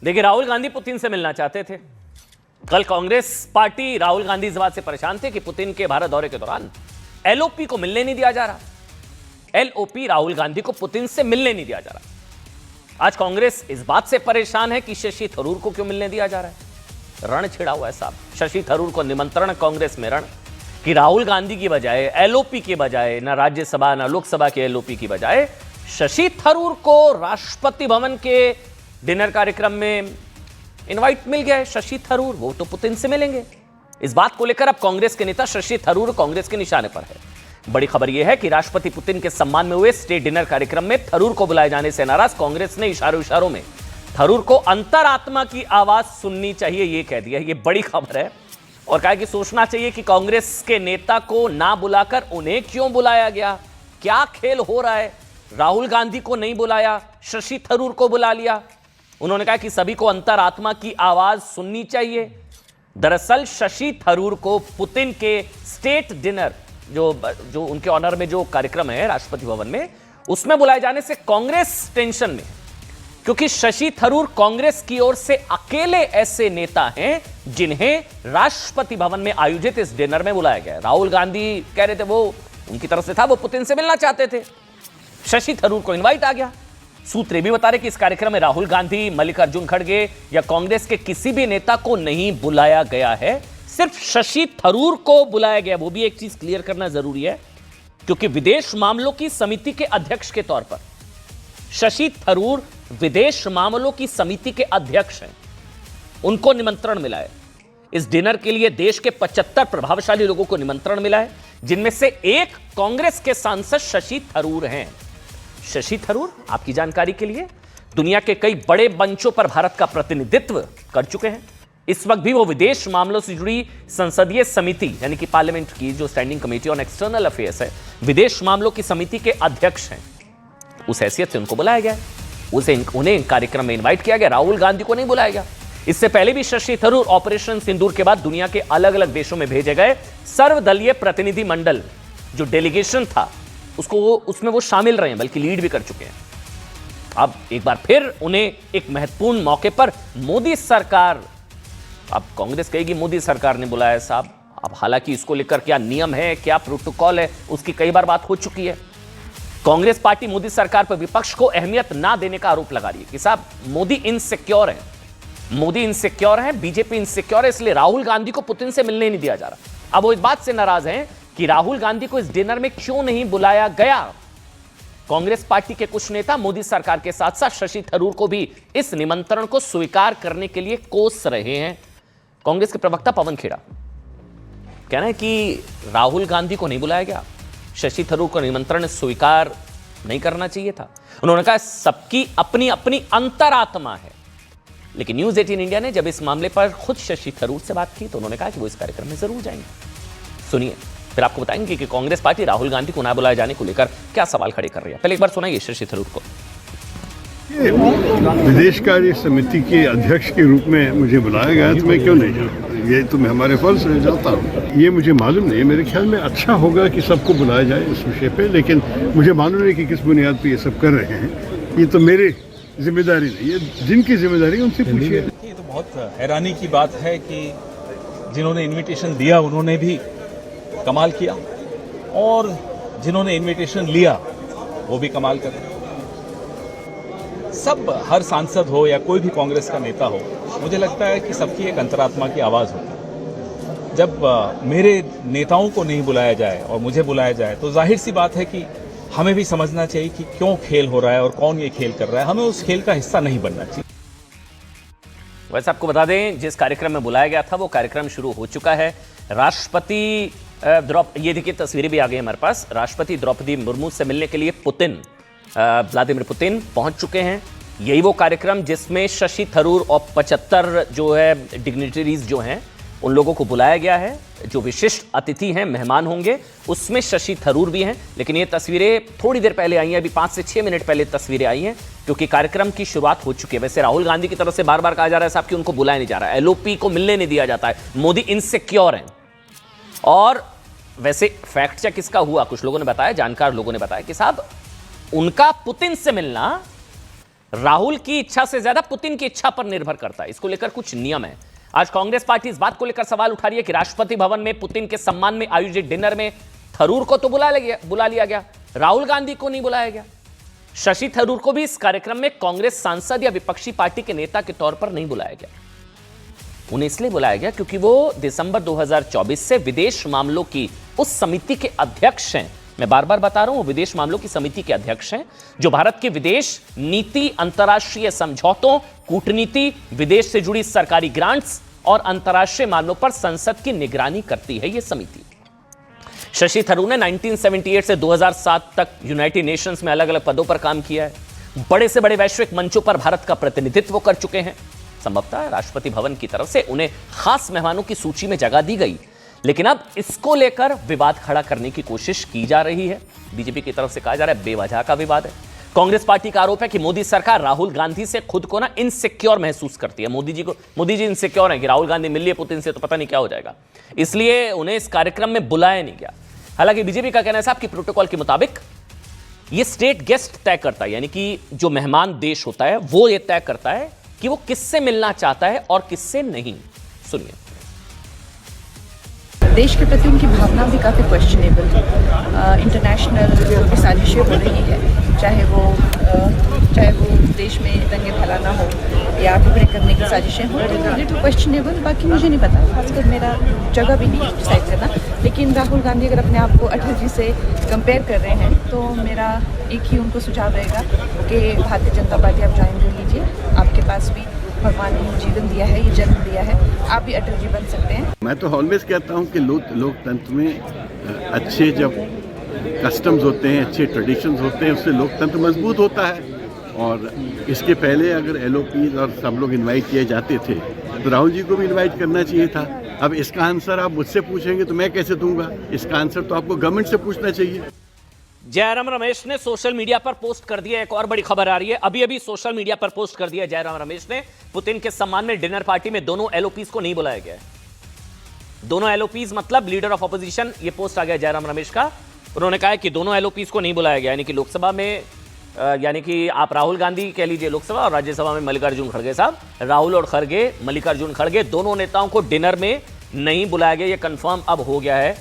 देखिए, राहुल गांधी पुतिन से मिलना चाहते थे। कल कांग्रेस पार्टी राहुल गांधी इस बात से परेशान थे कि पुतिन के भारत दौरे के दौरान एलओपी को मिलने नहीं दिया जा रहा। एलओपी राहुल गांधी को पुतिन से मिलने नहीं दिया जा रहा। आज कांग्रेस इस बात से परेशान है कि शशि थरूर को क्यों मिलने दिया जा रहा है। रण छिड़ा हुआ है साहब। शशि थरूर को निमंत्रण, कांग्रेस में रण कि राहुल गांधी की बजाय, एलओपी के बजाय, ना राज्यसभा ना लोकसभा के एलओपी की बजाय शशि थरूर को राष्ट्रपति भवन के डिनर कार्यक्रम में इनवाइट मिल गया है। शशि थरूर वो तो पुतिन से मिलेंगे। इस बात को लेकर अब कांग्रेस के नेता शशि थरूर कांग्रेस के निशाने पर है। बड़ी खबर यह है कि राष्ट्रपति पुतिन के सम्मान में हुए स्टेट डिनर कार्यक्रम में थरूर को बुलाए जाने से नाराज कांग्रेस ने इशारों में थरूर को अंतरात्मा की आवाज सुननी चाहिए यह कह दिया। यह बड़ी खबर है और कहा कि सोचना चाहिए कि कांग्रेस के नेता को ना बुलाकर उन्हें क्यों बुलाया गया। क्या खेल हो रहा है। राहुल गांधी को नहीं बुलाया, शशि थरूर को बुला लिया। उन्होंने कहा कि सभी को अंतरात्मा की आवाज सुननी चाहिए। दरअसल शशि थरूर को पुतिन के स्टेट डिनर जो उनके ऑनर में जो कार्यक्रम है राष्ट्रपति भवन में, उसमें बुलाए जाने से कांग्रेस टेंशन में, क्योंकि शशि थरूर कांग्रेस की ओर से अकेले ऐसे नेता हैं जिन्हें राष्ट्रपति भवन में आयोजित इस डिनर में बुलाया गया। राहुल गांधी कह रहे थे वो उनकी तरफ से था, वो पुतिन से मिलना चाहते थे। शशि थरूर को इनवाइट आ गया। सूत्र भी बता रहे कि इस कार्यक्रम में राहुल गांधी, मल्लिकार्जुन खड़गे या कांग्रेस के किसी भी नेता को नहीं बुलाया गया है, सिर्फ शशि थरूर को बुलाया गया। वो भी एक चीज क्लियर करना जरूरी है, क्योंकि विदेश मामलों की समिति के अध्यक्ष के तौर पर शशि थरूर विदेश मामलों की समिति के अध्यक्ष हैं। उनको निमंत्रण मिला है इस डिनर के लिए। देश के 75 प्रभावशाली लोगों को निमंत्रण मिला है, जिनमें से एक कांग्रेस के सांसद शशि थरूर हैं। शशि थरूर, आपकी जानकारी के लिए, दुनिया के कई बड़े मंचों पर भारत का प्रतिनिधित्व कर चुके हैं। इस वक्त भी वो विदेश मामलों से जुड़ी संसदीय समिति यानी कि पार्लियामेंट की जो standing committee on external affairs है, विदेश मामलों की समिति के अध्यक्ष हैं। उस हैसियत से उनको बुलाया गया, उन्हें कार्यक्रम में इन्वाइट किया गया। राहुल गांधी को नहीं बुलाया गया। इससे पहले भी शशि थरूर ऑपरेशन सिंदूर के बाद दुनिया के अलग अलग देशों में भेजे गए सर्वदलीय प्रतिनिधि मंडल जो डेलीगेशन था उसमें वो शामिल रहे हैं, बल्कि लीड भी कर चुके हैं। अब एक बार फिर उन्हें एक महत्वपूर्ण मौके पर मोदी सरकार, अब कांग्रेस कहेगी मोदी सरकार ने बुलाया साहब। अब हालांकि इसको लेकर क्या नियम है, क्या प्रोटोकॉल है, उसकी कई बार बात हो चुकी है। कांग्रेस पार्टी मोदी सरकार पर विपक्ष को अहमियत ना देने का आरोप लगा रही है कि साहब मोदी इनसिक्योर है, मोदी इनसिक्योर है, बीजेपी इनसिक्योर है, इसलिए राहुल गांधी को पुतिन से मिलने नहीं दिया जा रहा। अब वो इस बात से नाराज हैं कि राहुल गांधी को इस डिनर में क्यों नहीं बुलाया गया। कांग्रेस पार्टी के कुछ नेता मोदी सरकार के साथ साथ शशि थरूर को भी इस निमंत्रण को स्वीकार करने के लिए कोस रहे हैं। कांग्रेस के प्रवक्ता पवन खेड़ा कह रहे हैं कि राहुल गांधी को नहीं बुलाया गया, शशि थरूर को निमंत्रण स्वीकार नहीं करना चाहिए था। उन्होंने कहा सबकी अपनी अपनी अंतरात्मा है। लेकिन न्यूज 18 इंडिया ने जब इस मामले पर खुद शशि थरूर से बात की तो उन्होंने कहा कि वो इस कार्यक्रम में जरूर जाएंगे। सुनिए, फिर आपको बताएंगे कि कांग्रेस पार्टी राहुल गांधी को ना बुलाए जाने को लेकर क्या सवाल खड़े कर रही है। पहले एक बार सुनाइए शशि थरूर को। विदेश कार्य समिति के अध्यक्ष के रूप में मुझे बुलाया गया तो मैं क्यों नहीं जाऊँ। ये तो मैं हमारे फर्ज से जाता हूँ। ये मुझे मालूम नहीं, मेरे ख्याल में अच्छा होगा कि सबको बुलाया जाए इस विषय पे, लेकिन मुझे मालूम नहीं कि किस बुनियाद पे ये सब कर रहे हैं। ये तो मेरी जिम्मेदारी नहीं, ये जिनकी जिम्मेदारी है उनसे पूछिए। ये तो बहुत हैरानी की बात है कि जिन्होंने इन्विटेशन दिया उन्होंने भी कमाल किया और जिन्होंने इन्विटेशन लिया वो भी कमाल कर रहे। सब, हर सांसद हो या कोई भी कांग्रेस का नेता हो, मुझे लगता है कि सबकी एक अंतरात्मा की आवाज़ होती है। जब मेरे नेताओं को नहीं बुलाया जाए और मुझे बुलाया जाए तो जाहिर सी बात है कि हमें भी समझना चाहिए कि क्यों खेल हो रहा है और कौन ये खेल कर रहा है। हमें उस खेल का हिस्सा नहीं बनना चाहिए। वैसे आपको बता दें जिस कार्यक्रम में बुलाया गया था वो कार्यक्रम शुरू हो चुका है। राष्ट्रपति ये देखिए तस्वीरें भी आ गई हमारे पास। राष्ट्रपति द्रौपदी मुर्मू से मिलने के लिए व्लादिमीर पुतिन पहुंच चुके हैं। यही वो कार्यक्रम जिसमें शशि थरूर और 75 जो है डिग्निटरीज जो हैं उन लोगों को बुलाया गया है, जो विशिष्ट अतिथि हैं, मेहमान होंगे, उसमें शशि थरूर भी हैं। लेकिन ये तस्वीरें थोड़ी देर पहले आई हैं, अभी 5 से 6 मिनट पहले तस्वीरें आई हैं, क्योंकि कार्यक्रम की शुरुआत हो चुकी है। वैसे राहुल गांधी की तरफ से बार बार कहा जा रहा है साहब कि उनको बुलाया नहीं जा रहा है, एलओपी को मिलने नहीं दिया जाता है, मोदी इनसिक्योर हैं। और वैसे फैक्ट चेक इसका हुआ, कुछ लोगों ने बताया, जानकार लोगों ने बताया कि साहब उनका पुतिन से मिलना राहुल की इच्छा से ज्यादा पुतिन की इच्छा पर निर्भर करता है। इसको लेकर कुछ नियम है। आज कांग्रेस पार्टी इस बात को लेकर सवाल उठा रही है कि राष्ट्रपति भवन में पुतिन के सम्मान में आयोजित डिनर में थरूर को तो बुला लिया गया, राहुल गांधी को नहीं बुलाया गया। शशि थरूर को भी इस कार्यक्रम में कांग्रेस सांसद या विपक्षी पार्टी के नेता के तौर पर नहीं बुलाया गया। उन्हें इसलिए बुलाया गया क्योंकि वो दिसंबर 2024 से विदेश मामलों की उस समिति के अध्यक्ष हैं। मैं बार बार बता रहा हूं, वो विदेश मामलों की समिति के अध्यक्ष हैं जो भारत के विदेश नीति, अंतर्राष्ट्रीय समझौतों, कूटनीति, विदेश से जुड़ी सरकारी ग्रांट्स और अंतर्राष्ट्रीय मामलों पर संसद की निगरानी करती है। यह समिति शशि थरूर ने 1978 से 2007 तक यूनाइटेड नेशंस में अलग अलग पदों पर काम किया है। बड़े से बड़े वैश्विक मंचों पर भारत का प्रतिनिधित्व कर चुके हैं। संभवतः राष्ट्रपति भवन की तरफ से उन्हें खास मेहमानों की सूची में जगह दी गई, लेकिन अब इसको लेकर विवाद खड़ा करने की कोशिश की जा रही है। बीजेपी की तरफ से कहा जा रहा है बेवजह का विवाद है। कांग्रेस पार्टी का आरोप है कि मोदी सरकार राहुल गांधी से खुद को इनसिक्योर महसूस करती है। मोदी जी इनसिक्योर है कि राहुल गांधी मिल लिए पुतिन से तो पता नहीं क्या हो जाएगा, इसलिए उन्हें इस कार्यक्रम में बुलाया नहीं गया। हालांकि बीजेपी का कहना है साहब कि प्रोटोकॉल के मुताबिक ये स्टेट गेस्ट तय करता है, यानी कि जो मेहमान देश होता है वो ये तय करता है कि वो किससे मिलना चाहता है और किससे नहीं। सुनिए। देश के प्रति उनकी भावना भी काफ़ी क्वेश्चनेबल है। इंटरनेशनल जो भी साजिशें हो रही है, चाहे वो देश में दंगे फैलाना हो या टुकड़े करने की साजिशें हो, तो क्वेश्चनेबल। बाकी मुझे नहीं पता, खासकर मेरा जगह भी नहीं डिसाइड करना। लेकिन राहुल गांधी अगर अपने आप को अटल जी से कंपेयर कर रहे हैं तो मेरा एक ही उनको सुझाव रहेगा कि भारतीय जनता पार्टी आप ज्वाइन कर लीजिए। आपके पास भी भगवान ने जीवन दिया है, ये जन्म दिया है, आप भी अटल जी बन सकते हैं। मैं तो ऑलवेज कहता हूँ कि लोकतंत्र में अच्छे जब कस्टम्स होते हैं, अच्छे ट्रेडिशंस होते हैं, उससे लोकतंत्र मजबूत होता है। और इसके पहले अगर LOP और सब लोग इनवाइट किए जाते थे तो राहुल जी को भी इनवाइट करना चाहिए था। अब इसका आंसर आप मुझसे पूछेंगे तो मैं कैसे दूंगा? इसका आंसर तो आपको गवर्नमेंट से पूछना चाहिए। जयराम रमेश ने सोशल मीडिया पर पोस्ट कर दिया। एक और बड़ी खबर आ रही है, अभी सोशल मीडिया पर पोस्ट कर दिया जयराम रमेश ने, पुतिन के सम्मान में डिनर पार्टी में दोनों LOPs को नहीं बुलाया गया है। दोनों LOPs मतलब लीडर ऑफ ऑपोजिशन। ये पोस्ट आ गया जयराम रमेश का। उन्होंने कहा कि दोनों LOPs को नहीं बुलाया गया, यानी कि लोकसभा में, यानी कि आप राहुल गांधी कह लीजिए लोकसभा और राज्यसभा में मल्लिकार्जुन खड़गे साहब, राहुल और मल्लिकार्जुन खड़गे दोनों नेताओं को डिनर में नहीं बुलाया गया। ये कंफर्म अब हो गया है।